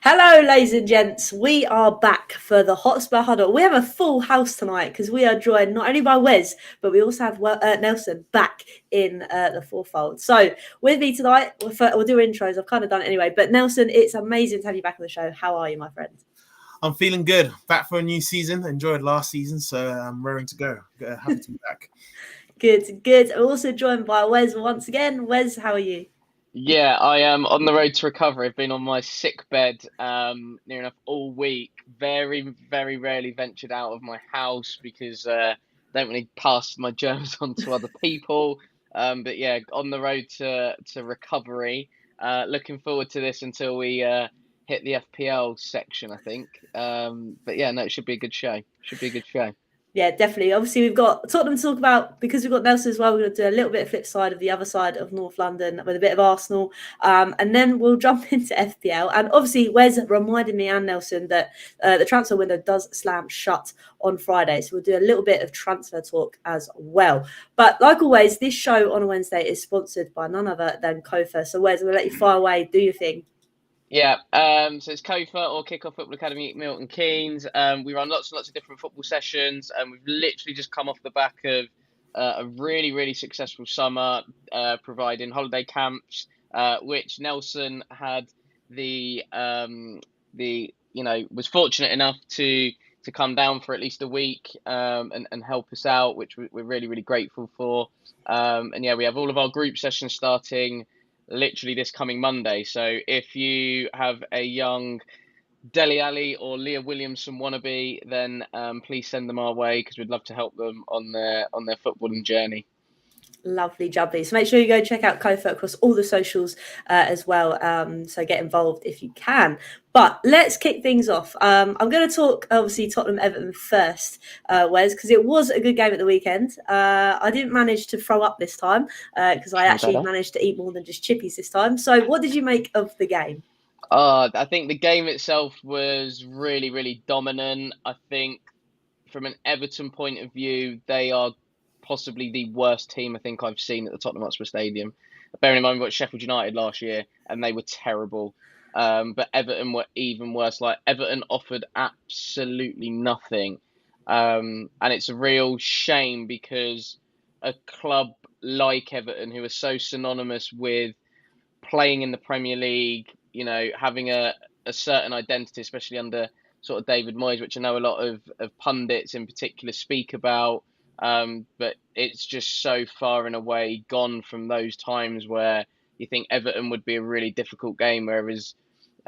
Hello, ladies and gents. We are back for the Hotspur Huddle. We have a full house tonight because we are joined not only by Wes, but we also have Nelson back in the fourfold. So, with me tonight, we'll do intros. I've kind of done it anyway. But Nelson, it's amazing to have you back on the show. How are you, my friend? I'm feeling good. Back for a new season. Enjoyed last season, so I'm raring to go. Happy to be back. Good. We're also joined by Wes once again. Wes, how are you? Yeah, I am on the road to recovery. I've been on my sick bed near enough all week. Very, very rarely ventured out of my house because I don't really pass my germs on to other people. But yeah, on the road to recovery. Looking forward to this until we hit the FPL section, I think. But yeah, no, it should be a good show. Yeah, definitely. Obviously, we've got Tottenham to talk about because we've got Nelson as well. We're going to do a little bit of flip side of the other side of North London with a bit of Arsenal. And then we'll jump into FPL. And obviously, Wes reminded me and Nelson that the transfer window does slam shut on Friday. So we'll do a little bit of transfer talk as well. But like always, this show on a Wednesday is sponsored by none other than Kofa. So Wes, I'm going to let you fire away. Do your thing. Yeah, so it's Kofa or Kickoff Football Academy, Milton Keynes. We run lots and lots of different football sessions, and we've literally just come off the back of a really, really successful summer, providing holiday camps, which Nelson had was fortunate enough to come down for at least a week and help us out, which we're really, really grateful for. And yeah, we have all of our group sessions starting literally this coming Monday. So if you have a young Dele Alli or Leah Williamson wannabe, then please send them our way because we'd love to help them on their footballing journey. Lovely jubbly. So make sure you go check out Kofa across all the socials as well. So get involved if you can. But let's kick things off. I'm going to talk, obviously, Tottenham-Everton first, Wes, because it was a good game at the weekend. I didn't manage to throw up this time because I actually managed to eat more than just chippies this time. So what did you make of the game? I think the game itself was really, really dominant. I think from an Everton point of view, they are possibly the worst team I think I've seen at the Tottenham Hotspur Stadium. Bearing in mind we got Sheffield United last year and they were terrible. But Everton were even worse. Like Everton offered absolutely nothing. And it's a real shame because a club like Everton, who are so synonymous with playing in the Premier League, you know, having a certain identity, especially under sort of David Moyes, which I know a lot of pundits in particular speak about. But it's just so far and away gone from those times where you think Everton would be a really difficult game. Whereas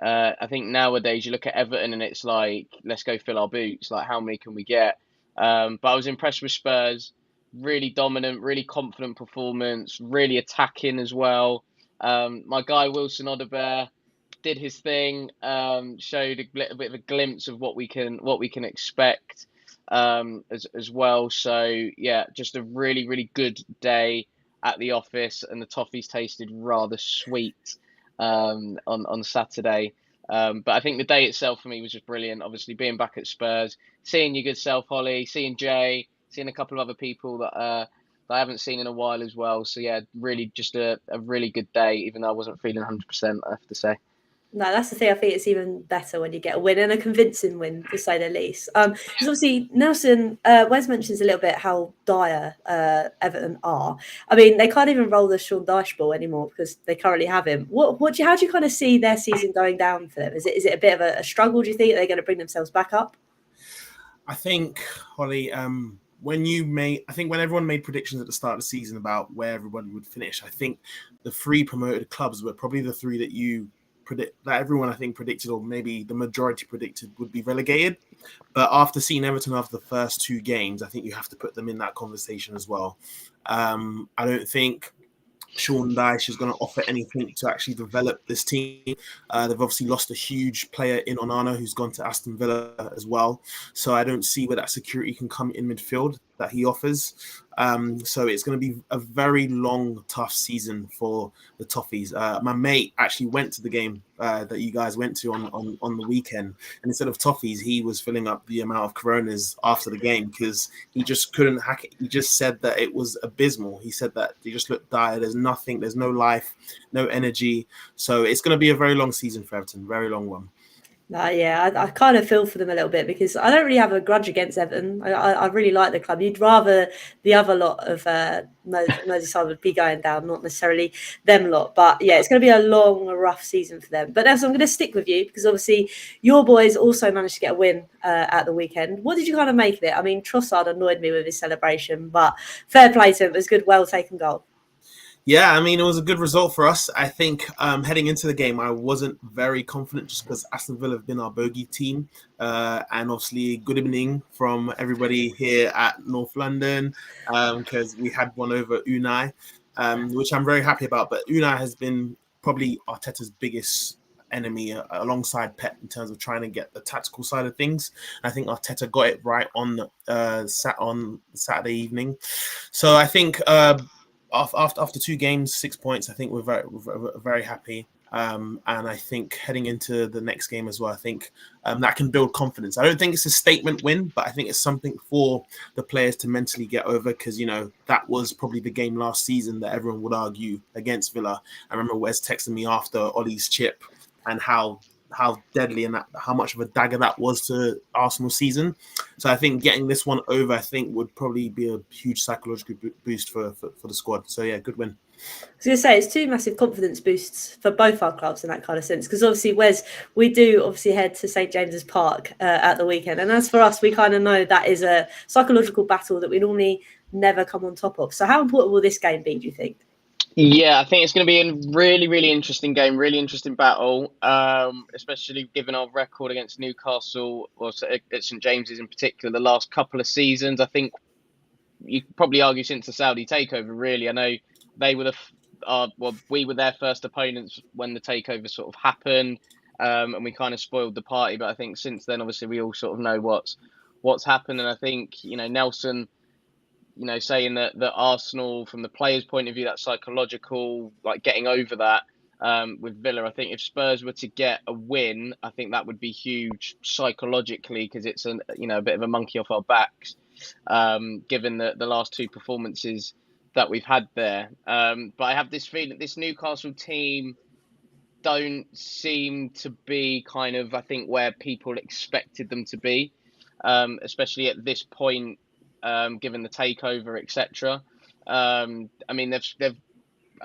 I think nowadays you look at Everton and it's like, let's go fill our boots. Like, how many can we get? But I was impressed with Spurs. Really dominant, really confident performance, really attacking as well. My guy Wilson Odobert did his thing, showed a bit of a glimpse of what we can expect as well. So yeah, just a really, really good day at the office, and the toffees tasted rather sweet on Saturday. But I think the day itself for me was just brilliant. Obviously, being back at Spurs, seeing your good self, Holly, seeing Jay, seeing a couple of other people that I haven't seen in a while as well. So yeah, really just a really good day, even though I wasn't feeling 100%, I have to say. No, that's the thing. I think it's even better when you get a win, and a convincing win, to say the least. Because obviously, Nelson, Wes mentions a little bit how dire Everton are. I mean, they can't even roll the Sean Dyche ball anymore because they currently have him. How do you kind of see their season going down for them? Is it a bit of a struggle? Do you think they're going to bring themselves back up? I think, Holly, when everyone made predictions at the start of the season about where everybody would finish, I think the three promoted clubs were probably the three that everyone I think predicted, or maybe the majority predicted, would be relegated. But after seeing Everton after the first two games, I think you have to put them in that conversation as well. I don't think Sean Dyche is going to offer anything to actually develop this team. They've obviously lost a huge player in Onana who's gone to Aston Villa as well. So I don't see where that security can come in midfield that he offers. So it's going to be a very long, tough season for the Toffees. My mate actually went to the game that you guys went to on the weekend. And instead of Toffees, he was filling up the amount of Coronas after the game because he just couldn't hack it. He just said that it was abysmal. He said that they just looked dire. There's nothing. There's no life, no energy. So it's going to be a very long season for Everton, very long one. I kind of feel for them a little bit because I don't really have a grudge against Everton. I really like the club. You'd rather the other lot of Merseyside would be going down, not necessarily them lot. But yeah, it's going to be a long, rough season for them. But Nelson, I'm going to stick with you because obviously your boys also managed to get a win at the weekend. What did you kind of make of it? I mean, Trossard annoyed me with his celebration, but fair play to him. It was a good, well taken goal. Yeah, I mean, it was a good result for us. I think heading into the game, I wasn't very confident just because Aston Villa have been our bogey team. And obviously, good evening from everybody here at North London because we had one over Unai, which I'm very happy about. But Unai has been probably Arteta's biggest enemy alongside Pep in terms of trying to get the tactical side of things. I think Arteta got it right on Saturday evening. So I think after 2 games, 6 points, I think we're very happy. And I think heading into the next game as well, I think that can build confidence. I don't think it's a statement win, but I think it's something for the players to mentally get over because, that was probably the game last season that everyone would argue against Villa. I remember Wes texting me after Ollie's chip and how deadly and how much of a dagger that was to Arsenal season. So I think getting this one over, I think, would probably be a huge psychological boost for the squad. So yeah, good win. I was going to say, it's 2 massive confidence boosts for both our clubs in that kind of sense. Because obviously, Wes, we do obviously head to St James's Park at the weekend. And as for us, we kind of know that is a psychological battle that we normally never come on top of. So how important will this game be, do you think? Yeah, I think it's going to be a really, really interesting game, really interesting battle, especially given our record against Newcastle or at St James's in particular the last couple of seasons. I think you could probably argue since the Saudi takeover, really. I know they were we were their first opponents when the takeover sort of happened, and we kind of spoiled the party. But I think since then, obviously, we all sort of know what's happened, and I think Nelson, saying that Arsenal, from the players' point of view, that psychological, like getting over that with Villa. I think if Spurs were to get a win, I think that would be huge psychologically because it's a bit of a monkey off our backs, given the last 2 performances that we've had there. But I have this feeling that this Newcastle team don't seem to be kind of, I think, where people expected them to be, especially at this point. Given the takeover, etc. I mean, I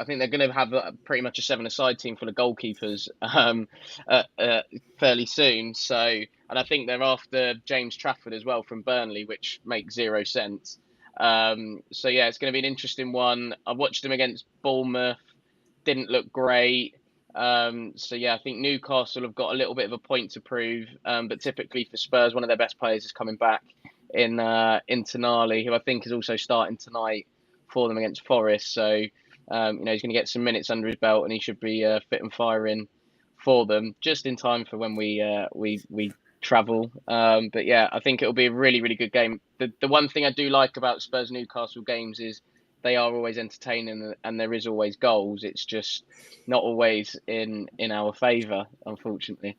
think they're going to have pretty much a 7-a-side team full of goalkeepers fairly soon. So, and I think they're after James Trafford as well from Burnley, which makes 0 sense. So yeah, it's going to be an interesting one. I watched them against Bournemouth, didn't look great. So yeah, I think Newcastle have got a little bit of a point to prove. But typically for Spurs, one of their best players is coming back in Tonali, who I think is also starting tonight for them against Forest. So he's going to get some minutes under his belt, and he should be fit and firing for them just in time for when we travel. But yeah, I think it'll be a really, really good game. The one thing I do like about Spurs Newcastle games is they are always entertaining and there is always goals. It's just not always in our favour, unfortunately.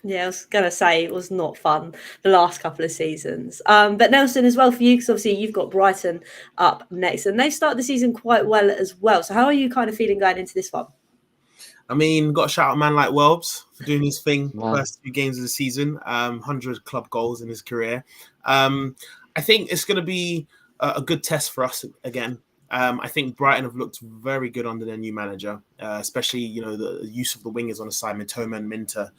Yeah, I was going to say it was not fun the last couple of seasons. But Nelson, as well for you, because obviously you've got Brighton up next and they started the season quite well as well. So how are you kind of feeling going into this one? I mean, got to shout out a man like Welbs for doing his thing first 2 games of the season, 100 club goals in his career. I think it's going to be a good test for us again. I think Brighton have looked very good under their new manager, especially the use of the wingers on the side, Mitoma and Minter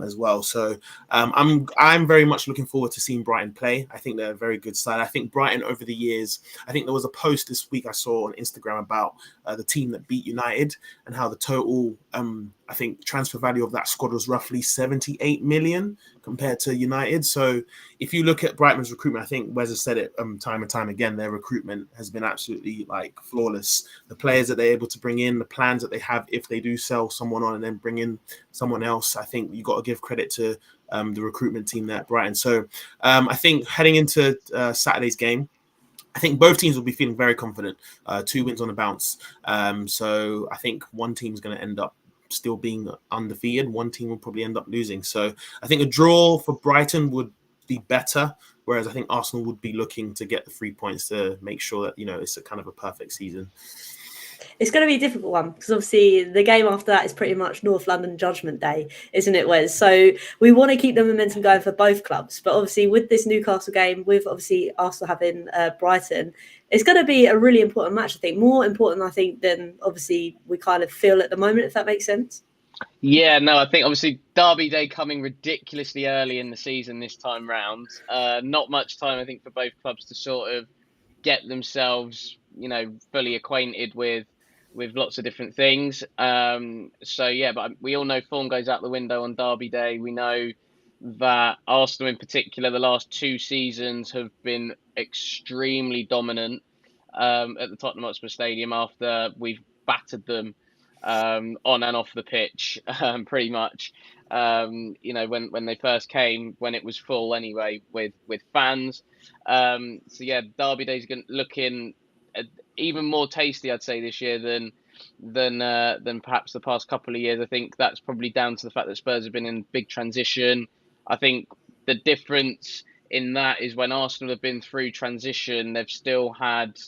as well. So I'm very much looking forward to seeing Brighton play. I think they're a very good side. I think Brighton over the years, I think there was a post this week I saw on Instagram about the team that beat United and how the total I think transfer value of that squad was roughly 78 million compared to United. So if you look at Brighton's recruitment, I think Wes has said it time and time again, their recruitment has been absolutely flawless. The players that they're able to bring in, the plans that they have if they do sell someone on and then bring in someone else, I think you got to give credit to the recruitment team there at Brighton. So I think heading into Saturday's game, I think both teams will be feeling very confident. 2 wins on a bounce. So I think one team's going to end up still being undefeated. One team will probably end up losing. So I think a draw for Brighton would be better, whereas I think Arsenal would be looking to get the 3 points to make sure that it's a kind of a perfect season. It's going to be a difficult one because obviously the game after that is pretty much North London Judgment Day, isn't it, Wes? So we want to keep the momentum going for both clubs. But obviously with this Newcastle game, with obviously Arsenal having Brighton, it's going to be a really important match, I think. More important, I think, than obviously we kind of feel at the moment, if that makes sense. Yeah, no, I think obviously Derby Day coming ridiculously early in the season this time round. Not much time, I think, for both clubs to sort of get themselves, fully acquainted with lots of different things. So yeah, but we all know form goes out the window on Derby Day. We know that Arsenal in particular, the last 2 seasons have been extremely dominant at the Tottenham Hotspur Stadium after we've battered them on and off the pitch, pretty much. When they first came, when it was full anyway, with fans. So yeah, Derby Day's looking even more tasty, I'd say, this year than perhaps the past couple of years. I think that's probably down to the fact that Spurs have been in big transition. I think the difference in that is when Arsenal have been through transition, they've still had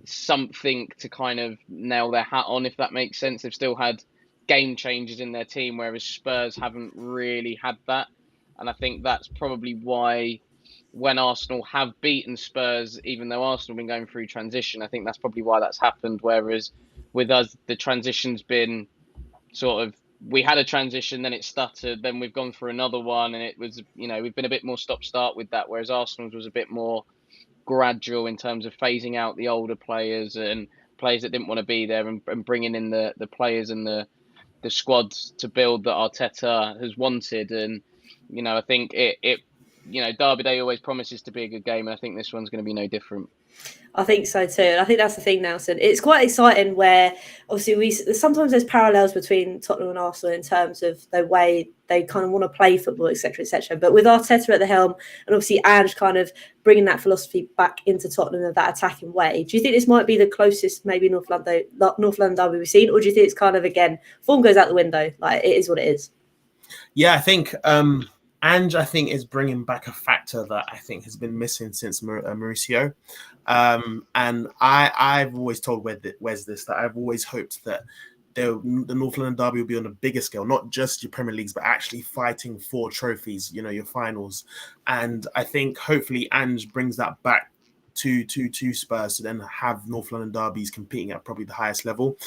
something to kind of nail their hat on, if that makes sense. They've still had game changers in their team, whereas Spurs haven't really had that. And I think that's probably why when Arsenal have beaten Spurs, even though Arsenal have been going through transition, I think that's probably why that's happened. Whereas with us, the transition's been sort of, we had a transition, then it stuttered, then we've gone through another one, and it was, we've been a bit more stop-start with that, whereas Arsenal's was a bit more gradual in terms of phasing out the older players and players that didn't want to be there, and bringing in the players and the squads to build that Arteta has wanted. And I think it Derby Day always promises to be a good game, and I think this one's going to be no different. I think so too, and I think that's the thing, Nelson. It's quite exciting where obviously sometimes there's parallels between Tottenham and Arsenal in terms of the way they kind of want to play football, etc., etc. But with Arteta at the helm, and obviously Ange kind of bringing that philosophy back into Tottenham of that attacking way, do you think this might be the closest maybe North London derby we've seen, or do you think it's kind of, again, form goes out the window, like it is what it is? Yeah, I think Ange, I think, is bringing back a factor that I think has been missing since Mauricio. And I've always told Wes this, that I've always hoped that the North London derby will be on a bigger scale, not just your Premier Leagues, but actually fighting for trophies, your finals. And I think hopefully Ange brings that back to Spurs to then have North London derbies competing at probably the highest level.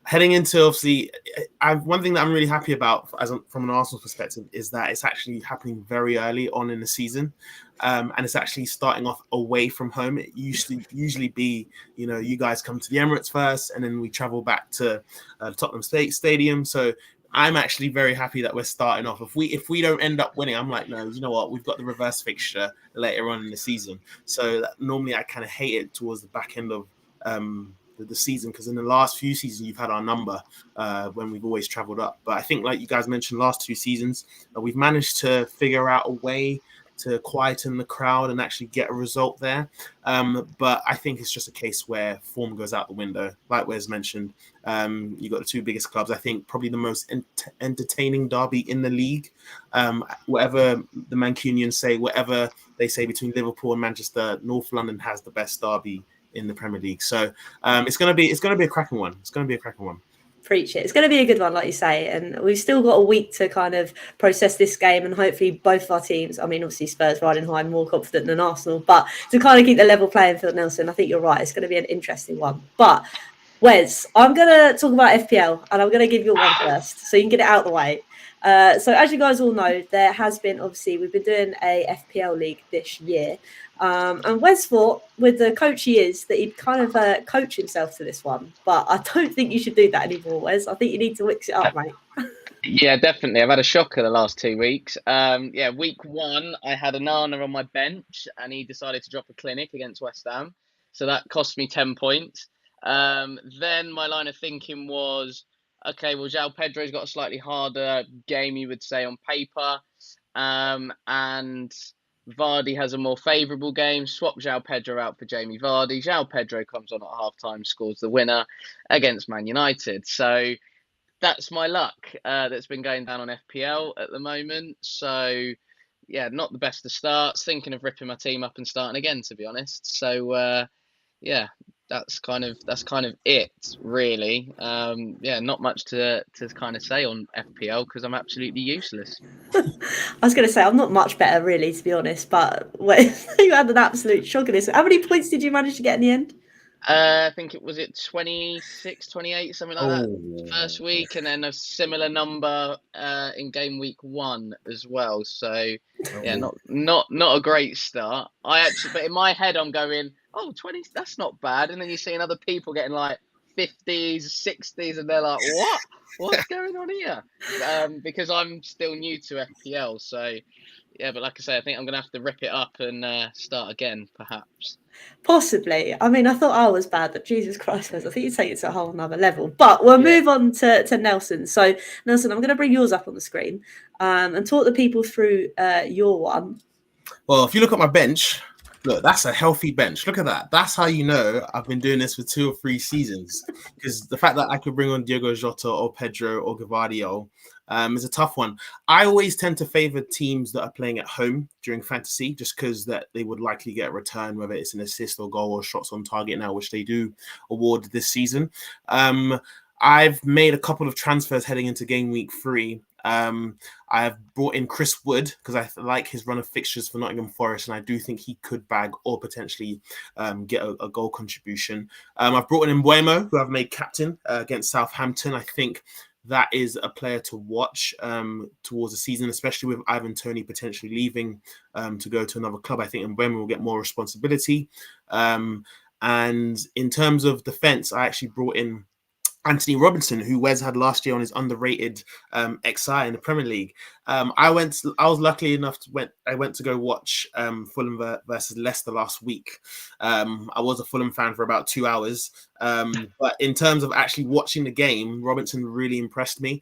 Heading into, obviously, one thing that I'm really happy about from an Arsenal perspective is that it's actually happening very early on in the season. And it's actually starting off away from home. It usually be, you guys come to the Emirates first, and then we travel back to Tottenham Stadium. So I'm actually very happy that we're starting off. If we don't end up winning, I'm like, no, you know what? We've got the reverse fixture later on in the season. So normally I kind of hate it towards the back end of the season, because in the last few seasons you've had our number when we've always traveled up. But I think, like you guys mentioned, last 2 seasons we've managed to figure out a way to quieten the crowd and actually get a result there. But I think it's just a case where form goes out the window. Like Wes mentioned, you've got the 2 biggest clubs. I think probably the most entertaining derby in the league. Whatever the Mancunians say, whatever they say between Liverpool and Manchester, North London has the best derby in the Premier League. So it's gonna be a cracking one. Preach it. It's going to be a good one, like you say, and we've still got a week to kind of process this game, and hopefully both of our teams, I mean, obviously Spurs riding high, more confident than Arsenal, but to kind of keep the level playing field, Nelson, I think you're right. It's going to be an interesting one. But Wes, I'm going to talk about FPL, and I'm going to give you one first, so you can get it out of the way. So as you guys all know, there has been, obviously, we've been doing a FPL League this year. And Wes thought, with the coach he is, that he'd kind of coach himself to this one. But I don't think you should do that anymore, Wes. I think you need to mix it up, mate. Yeah, definitely. I've had a shocker the last 2 weeks. Week 1, I had Anana on my bench, and he decided to drop a clinic against West Ham. So that cost me 10 points. Then my line of thinking was, okay, well, João Pedro's got a slightly harder game, you would say, on paper. And Vardy has a more favourable game. Swap João Pedro out for Jamie Vardy. João Pedro comes on at half-time, scores the winner against Man United. So that's my luck that's been going down on FPL at the moment. So, yeah, not the best of starts. Thinking of ripping my team up and starting again, to be honest. So, that's kind of it, really. Not much to kind of say on FPL because I'm absolutely useless. I was going to say I'm not much better, really, to be honest. But you had an absolute shock of this. How many points did you manage to get in the end? I think it was 26, 28, something like that Oh, first week, and then a similar number in game week 1 as well. So yeah, not a great start. But in my head I'm going, 20, that's not bad. And then you're seeing other people getting like 50s, 60s, and they're like, what's going on here? Because I'm still new to FPL, so yeah. But like I say, I think I'm gonna have to rip it up and start again, perhaps. Possibly. I mean, I thought I was bad, but Jesus Christ, I think you take it to a whole nother level. But we'll move on to Nelson. So, Nelson, I'm going to bring yours up on the screen and talk the people through your one. Well, if you look at my bench, look, that's a healthy bench. Look at that. That's how you know I've been doing this for 2 or 3 seasons. Because the fact that I could bring on Diogo Jota or Pedro or Gavardio is a tough one. I always tend to favor teams that are playing at home during fantasy, just because that they would likely get a return, whether it's an assist or goal or shots on target now, which they do award this season. I've made a couple of transfers heading into game week 3. I have brought in Chris Wood because I like his run of fixtures for Nottingham Forest, and I do think he could bag or potentially get a goal contribution. I've brought in Mbeumo, who I've made captain against Southampton. I think that is a player to watch towards the season, especially with Ivan Toney potentially leaving to go to another club. I think Mbeumo will get more responsibility. And in terms of defense, I actually brought in Anthony Robinson, who Wes had last year on his underrated XI in the Premier League. I was lucky enough I went to go watch Fulham versus Leicester last week. I was a Fulham fan for about 2 hours. But in terms of actually watching the game, Robinson really impressed me.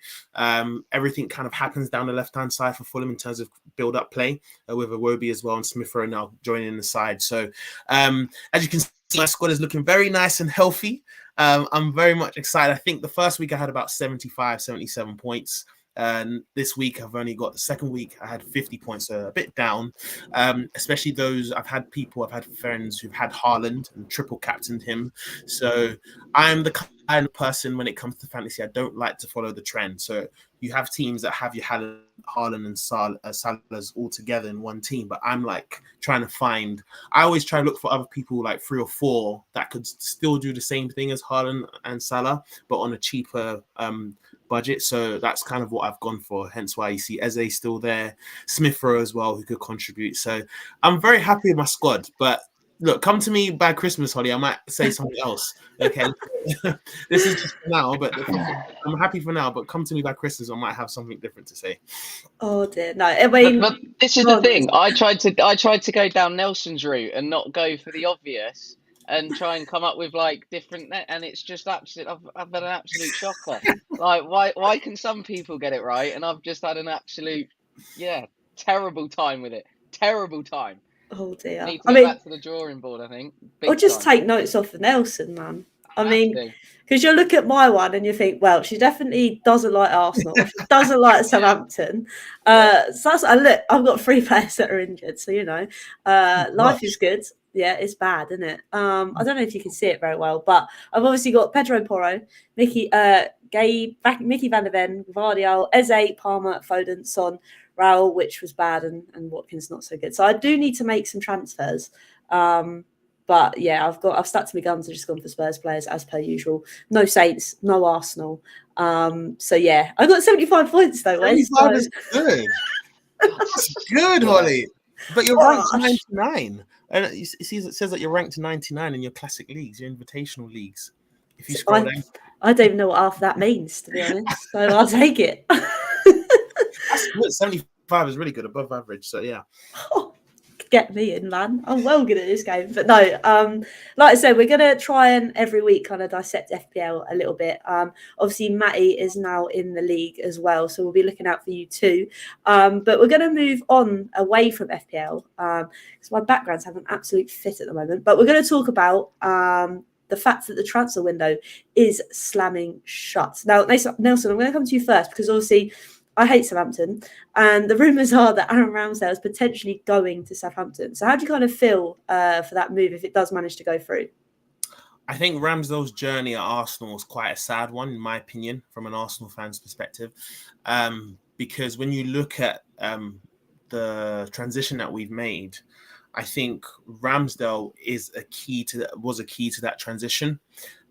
Everything kind of happens down the left-hand side for Fulham in terms of build-up play with Iwobi as well, and Smith Rowe now joining the side. So as you can see, my squad is looking very nice and healthy. I'm very much excited. I think the first week I had about 75, 77 points. And this week I've only got the second week I had 50 points, so a bit down. Especially those I've had friends who've had Haaland and triple captained him. So I'm the kind of person when it comes to fantasy, I don't like to follow the trend. So you have teams that have your Haaland and Salah's all together in one team, but I'm like I always try to look for other people like 3 or 4 that could still do the same thing as Haaland and Salah, but on a cheaper budget. So that's kind of what I've gone for. Hence why you see Eze still there, Smith Rowe as well, who could contribute. So I'm very happy with my squad, but look, come to me by Christmas, Holly. I might say something else. Okay. This is just for now, but I'm happy for now, but come to me by Christmas, I might have something different to say. Oh dear. No, I mean, but this is the thing. I tried to go down Nelson's route and not go for the obvious and try and come up with like different, and it's just absolute. I've had an absolute shocker. Like, why can some people get it right, and I've just had an absolute, terrible time with it. Terrible time. Oh dear. Need to go back to the drawing board, I think. Or just take notes off of Nelson, man. I mean, because you look at my one and you think, well, she definitely doesn't like Arsenal. She doesn't like Southampton. So look, I've got 3 players that are injured. So, life is good. Yeah, it's bad, isn't it? I don't know if you can see it very well, but I've obviously got Pedro Porro, Mickey van der Ven, Vardial, Eze, Palmer, Foden, Son, Raul, which was bad, and Watkins not so good. So I do need to make some transfers. But yeah, I've stuck to my guns. I've just gone for Spurs players as per usual. No Saints, no Arsenal. So yeah, I got 75 points though. 75 is good. That's good, Holly. But you're ranked to 99. And it says that you're ranked to 99 in your classic leagues, your invitational leagues. If you scroll down, I don't even know what half that means, to be honest. So I'll take it. That's good. 75 is really good, above average. So yeah. Get me in, man. I'm well good at this game. But no, like I said, we're going to try and every week kind of dissect FPL a little bit. Obviously, Matty is now in the league as well, so we'll be looking out for you too. But we're going to move on away from FPL because my background's having an absolute fit at the moment. But we're going to talk about the fact that the transfer window is slamming shut. Now, Nelson, I'm going to come to you first because obviously I hate Southampton, and the rumours are that Aaron Ramsdale is potentially going to Southampton. So how do you kind of feel for that move if it does manage to go through? I think Ramsdale's journey at Arsenal was quite a sad one, in my opinion, from an Arsenal fan's perspective, because when you look at the transition that we've made, I think Ramsdale was a key to that transition,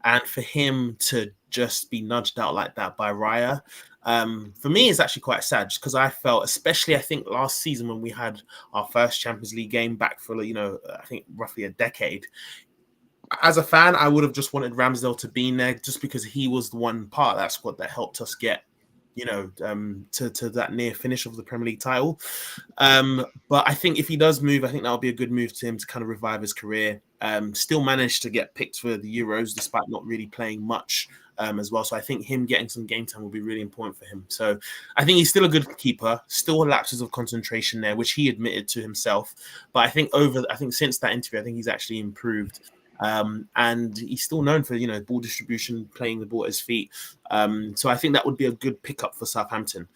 and for him to just be nudged out like that by Raya, for me, it's actually quite sad, just because I felt, especially I think last season when we had our first Champions League game back for I think roughly a decade. As a fan, I would have just wanted Ramsdale to be in there, just because he was the one part of that squad that helped us get, to that near finish of the Premier League title. But I think if he does move, I think that'll be a good move to him to kind of revive his career. Still managed to get picked for the Euros despite not really playing much as well. So I think him getting some game time will be really important for him. So I think he's still a good keeper, still lapses of concentration there, which he admitted to himself. But I think since that interview, I think he's actually improved. And he's still known for, ball distribution, playing the ball at his feet. So I think that would be a good pickup for Southampton.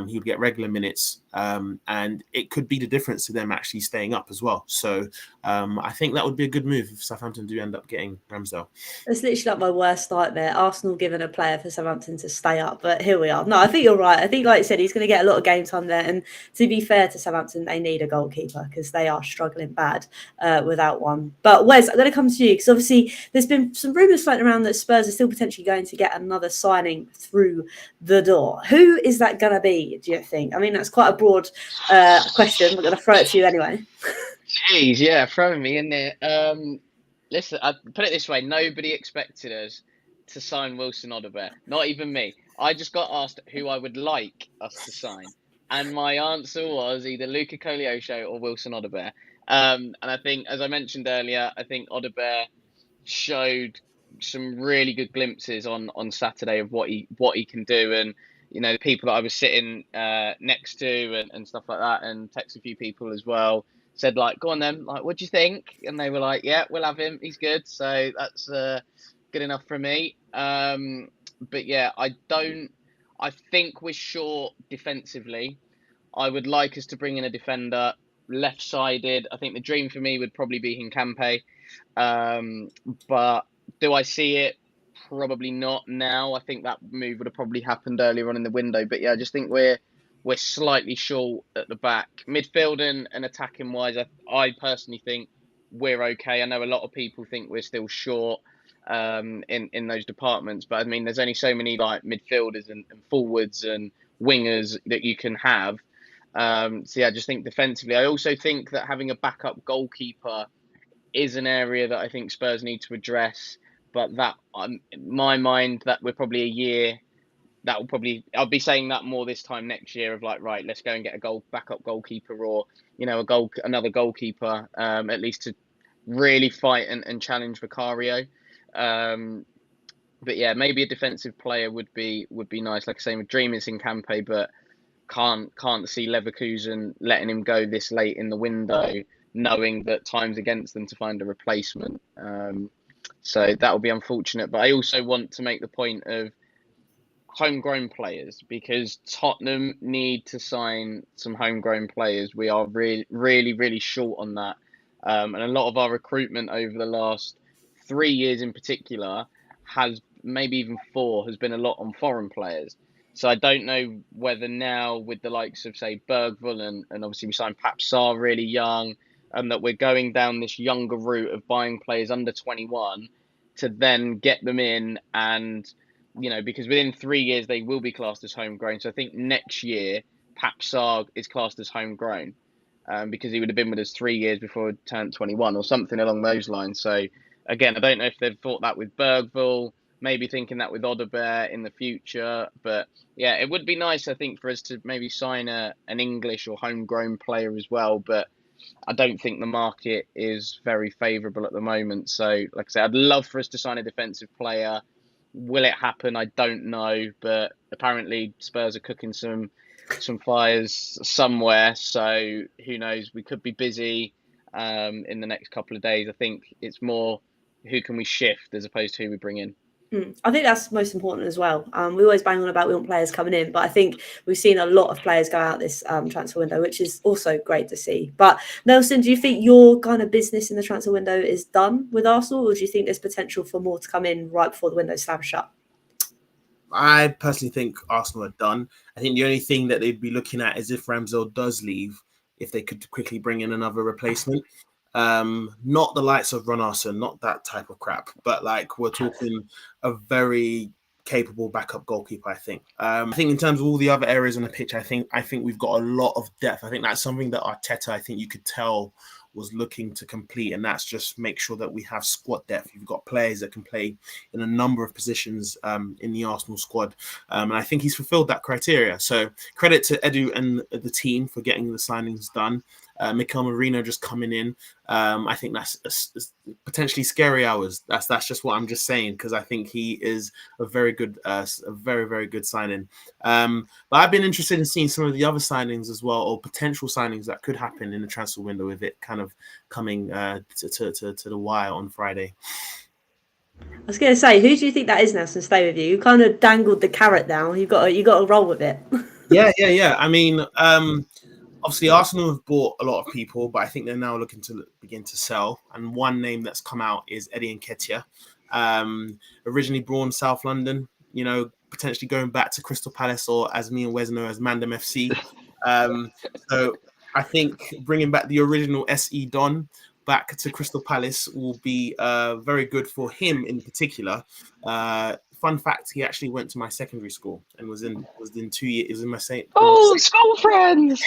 He would get regular minutes, and it could be the difference to them actually staying up as well. So I think that would be a good move if Southampton do end up getting Ramsdale. It's literally like my worst nightmare. Arsenal giving a player for Southampton to stay up, but here we are. No, I think you're right. I think, like you said, he's going to get a lot of game time there. And to be fair to Southampton, they need a goalkeeper because they are struggling bad without one. But Wes, I'm going to come to you because obviously there's been some rumours floating around that Spurs are still potentially going to get another signing through the door. Who is that going to be, do you think? I mean, that's quite a broad question. I'm going to throw it to you anyway. Jeez, yeah, throwing me in there. Listen, I put it this way: nobody expected us to sign Wilson Odobert. Not even me. I just got asked who I would like us to sign, and my answer was either Luca Koleosho or Wilson Odobert. And I think, as I mentioned earlier, I think Odobert showed some really good glimpses on Saturday of what he can do, and the people that I was sitting next to and stuff like that, and text a few people as well. Said, like, go on then, like, what do you think? And they were like, yeah, we'll have him. He's good. So that's good enough for me. But yeah, I think we're short defensively. I would like us to bring in a defender, left-sided. I think the dream for me would probably be Hincampe. But do I see it? Probably not now. I think that move would have probably happened earlier on in the window. But yeah, I just think we're slightly short at the back. Midfield and attacking wise, I personally think we're okay. I know a lot of people think we're still short in those departments, but I mean, there's only so many like midfielders and forwards and wingers that you can have. So yeah, I just think defensively. I also think that having a backup goalkeeper is an area that I think Spurs need to address. But that, in my mind, that we're probably a year. I'll be saying that more this time next year of like, right, let's go and get a backup goalkeeper or, another goalkeeper, at least to really fight and challenge Vicario. But yeah, maybe a defensive player would be nice. Like I say, my dream is Hincampe, but can't see Leverkusen letting him go this late in the window, knowing that time's against them to find a replacement. So that will be unfortunate. But I also want to make the point of homegrown players, because Tottenham need to sign some homegrown players. We are really short on that. And a lot of our recruitment over the last 3 years in particular has, maybe even 4, has been a lot on foreign players. So I don't know whether now with the likes of, say, Bergvall and obviously we signed Papsar really young, and that we're going down this younger route of buying players under 21 to then get them in and, because within 3 years they will be classed as homegrown. So I think next year Papsar is classed as homegrown because he would have been with us 3 years before he turned 21 or something along those lines. So again, I don't know if they've thought that with Bergvall, maybe thinking that with Odobert in the future. But yeah, it would be nice, I think, for us to maybe sign an English or homegrown player as well. But I don't think the market is very favourable at the moment. So, like I said, I'd love for us to sign a defensive player. Will it happen? I don't know. But apparently Spurs are cooking some fires somewhere. So who knows? We could be busy in the next couple of days. I think it's more who can we shift as opposed to who we bring in. I think that's most important as well. We always bang on about we want players coming in, but I think we've seen a lot of players go out this transfer window, which is also great to see. But Nelson, do you think your kind of business in the transfer window is done with Arsenal, or do you think there's potential for more to come in right before the window slams shut? I personally think Arsenal are done. I think the only thing that they'd be looking at is if Ramsdale does leave, if they could quickly bring in another replacement. Not the likes of Ronaldo, not that type of crap, but like we're talking a very capable backup goalkeeper. I think in terms of all the other areas on the pitch, I think we've got a lot of depth. I think that's something that Arteta, I think you could tell, was looking to complete, and that's just make sure that we have squad depth. You've got players that can play in a number of positions in the Arsenal squad, and I think he's fulfilled that criteria. So credit to Edu and the team for getting the signings done. Mikel Merino just coming in. I think that's potentially scary hours. That's just what I'm just saying, because I think he is a very good, very good signing. But I've been interested in seeing some of the other signings as well, or potential signings that could happen in the transfer window with it kind of coming to the wire on Friday. I was going to say, who do you think that is, Nelson? Stay with you. You kind of dangled the carrot down. You got to roll with it. Yeah. I mean, obviously, Arsenal have bought a lot of people, but I think they're now looking to begin to sell. And one name that's come out is Eddie Nketiah, originally born South London, potentially going back to Crystal Palace, or as me and Wes know, as Mandem FC. So I think bringing back the original SE Don back to Crystal Palace will be very good for him in particular. Fun fact: he actually went to my secondary school and was in 2 years. Was in my same. Oh, school friends.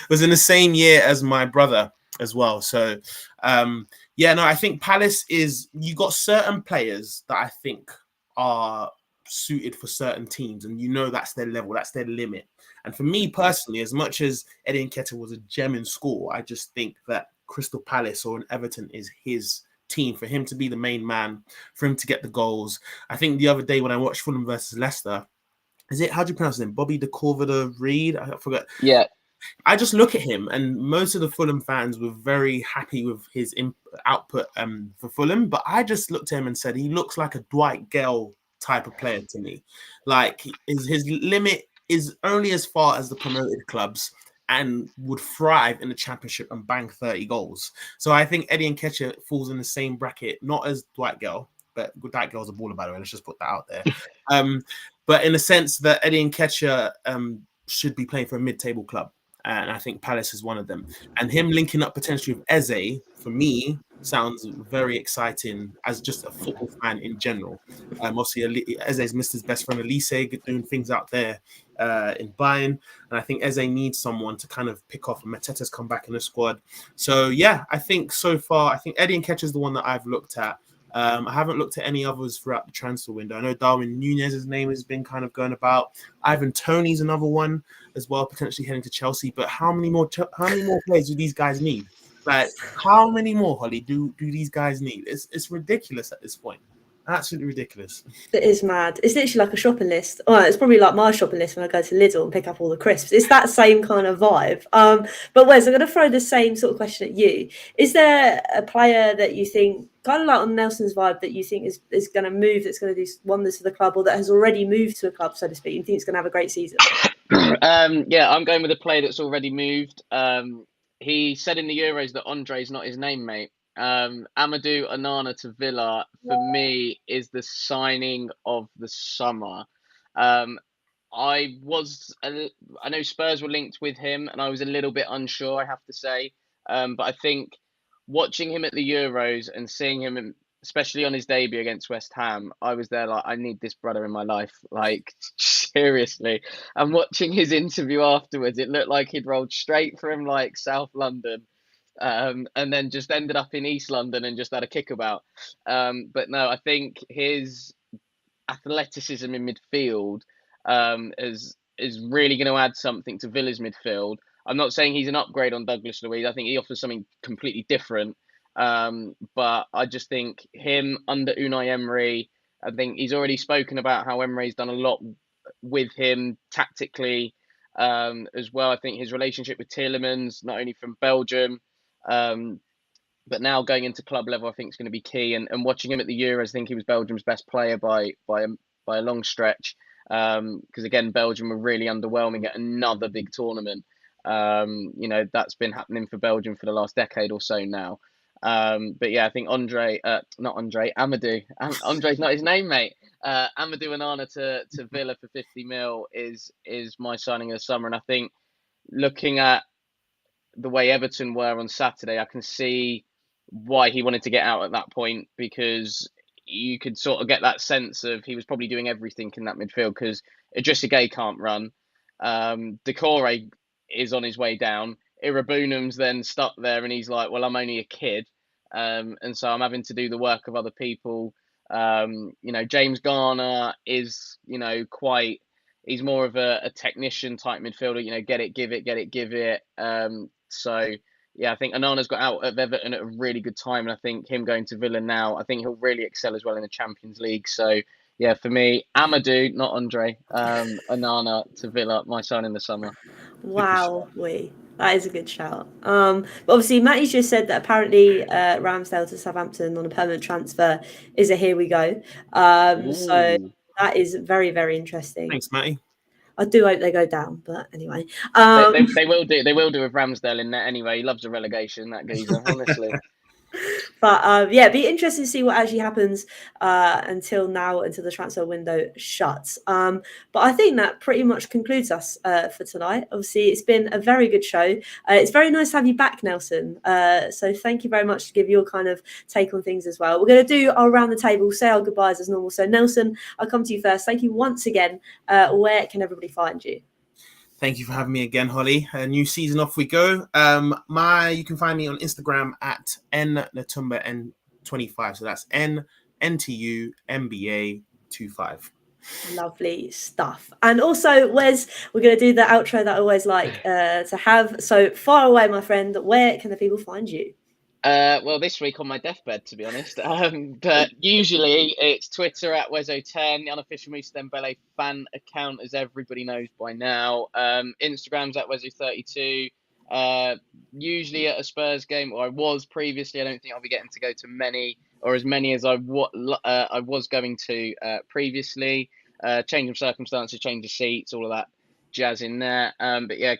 Was in the same year as my brother as well. So, I think Palace is. You got certain players that I think are suited for certain teams, and that's their level, that's their limit. And for me personally, as much as Eddie Nketiah was a gem in school, I just think that Crystal Palace or an Everton is his team, for him to be the main man, for him to get the goals. I think the other day when I watched Fulham versus Leicester, how do you pronounce his name? Bobby de Corvida-Reid? I forgot. Yeah. I just look at him, and most of the Fulham fans were very happy with his output for Fulham, but I just looked at him and said he looks like a Dwight Gale type of player to me. Like his limit is only as far as the promoted clubs, and would thrive in the Championship and bang 30 goals. So I think Eddie Nketiah falls in the same bracket, not as Dwight Gale, but Dwight Gale's a baller, by the way. Let's just put that out there. But in the sense that Eddie Nketiah should be playing for a mid-table club. And I think Palace is one of them. And him linking up potentially with Eze, for me, sounds very exciting as just a football fan in general. Obviously, Eze's missed his best friend Elise, doing things out there in Bayern. And I think Eze needs someone to kind of pick off. And Mateta's come back in the squad. So, yeah, I think so far, Eddie Nketiah is the one that I've looked at. I haven't looked at any others throughout the transfer window. I know Darwin Nunez's name has been kind of going about. Ivan Toney's another one as well, potentially heading to Chelsea. But how many more players do these guys need? Like, how many more, Holly, do these guys need? It's ridiculous at this point. Absolutely ridiculous. It is mad. It's literally like a shopping list. Oh, it's probably like my shopping list when I go to Lidl and pick up all the crisps. It's that same kind of vibe. But Wes, I'm going to throw the same sort of question at you. Is there a player that you think, kind of like on Nelson's vibe, that you think is going to move, that's going to do wonders for the club, or that has already moved to a club, so to speak, and think it's going to have a great season? I'm going with a player that's already moved. He said in the Euros that Andre's not his name, mate. Amadou Onana to Villa, for me, is the signing of the summer. I know Spurs were linked with him, and I was a little bit unsure, I have to say. But I think watching him at the Euros and seeing him, especially on his debut against West Ham, I was there like, I need this brother in my life. Like, seriously. And watching his interview afterwards, it looked like he'd rolled straight from like South London, and then just ended up in East London and just had a kickabout. But no, I think his athleticism in midfield is really going to add something to Villa's midfield. I'm not saying he's an upgrade on Douglas Luiz. I think he offers something completely different. But I just think him under Unai Emery, I think he's already spoken about how Emery's done a lot with him tactically as well. I think his relationship with Tielemans, not only from Belgium, But now going into club level, I think is going to be key. And watching him at the Euros, I think he was Belgium's best player by a long stretch. Because again, Belgium were really underwhelming at another big tournament. That's been happening for Belgium for the last decade or so now. But yeah, I think Amadou. Andre's not his name, mate. Amadou Onana to Villa for 50 mil is my signing of the summer. And I think looking at the way Everton were on Saturday, I can see why he wanted to get out at that point, because you could sort of get that sense of he was probably doing everything in that midfield, because Idrissa Gueye can't run. Decore is on his way down. Irabunum's then stuck there and he's like, well, I'm only a kid. And so I'm having to do the work of other people. James Garner is, he's more of a technician type midfielder, get it, give it. So yeah, I think Onana's got out of Everton at a really good time, and I think him going to Villa now, I think he'll really excel as well in the Champions League. So yeah, for me, Amadou, not Andre, Onana to Villa, my sign in the summer. Wow, that is a good shout. But obviously, Matty's just said that apparently Ramsdale to Southampton on a permanent transfer is a here we go. So that is very, very interesting. Thanks, Matty. I do hope they go down, but anyway. They will do. They will do with Ramsdale in there anyway. He loves a relegation, that geezer, honestly. But yeah, it'd be interesting to see what actually happens until the transfer window shuts. But I think that pretty much concludes us for tonight. Obviously, it's been a very good show. It's very nice to have you back, Nelson. So thank you very much to give your kind of take on things as well. We're going to do our round the table, say our goodbyes as normal. So Nelson, I'll come to you first. Thank you once again. Where can everybody find you? Thank you for having me again, Holly. A new season, off we go. You can find me on Instagram at nnatumba25. So that's NNTUMBA25. Lovely stuff. And also, Wes, we're going to do the outro that I always like to have. So far away, my friend, where can the people find you? Well, this week on my deathbed, to be honest. But usually it's Twitter at Wezo10, the unofficial Moussa Dembele fan account, as everybody knows by now. Instagram's at Wezo32. Usually at a Spurs game, or I was previously. I don't think I'll be getting to go to many, or as many as I was going to previously. Change of circumstances, change of seats, all of that jazz in there. But yeah,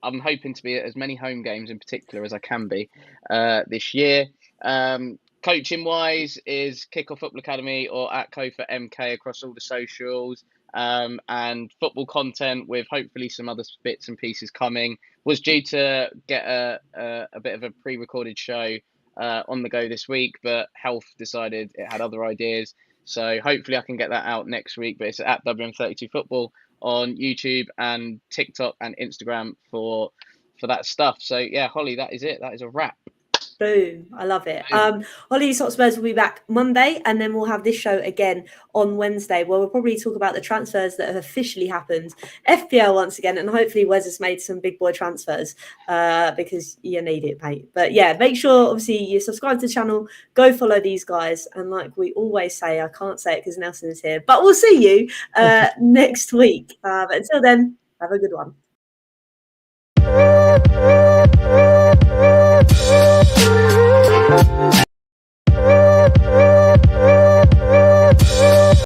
I'm hoping to be at as many home games in particular as I can be this year. Coaching wise is Kickoff Football Academy or at Kofa MK across all the socials. And football content with hopefully some other bits and pieces coming. Was due to get a bit of a pre-recorded show on the go this week, but health decided it had other ideas. So hopefully I can get that out next week. But it's at WM32 Football on YouTube and TikTok and Instagram for that stuff. So yeah, Holly, that is it. That is a wrap. Boom. I love it. Holly's Hotspurs will be back Monday, and then we'll have this show again on Wednesday, where we'll probably talk about the transfers that have officially happened, FPL once again, and hopefully Wes has made some big boy transfers because you need it, mate. But yeah, make sure obviously you subscribe to the channel, go follow these guys, and like we always say, I can't say it because Nelson is here, but we'll see you next week. But until then, have a good one.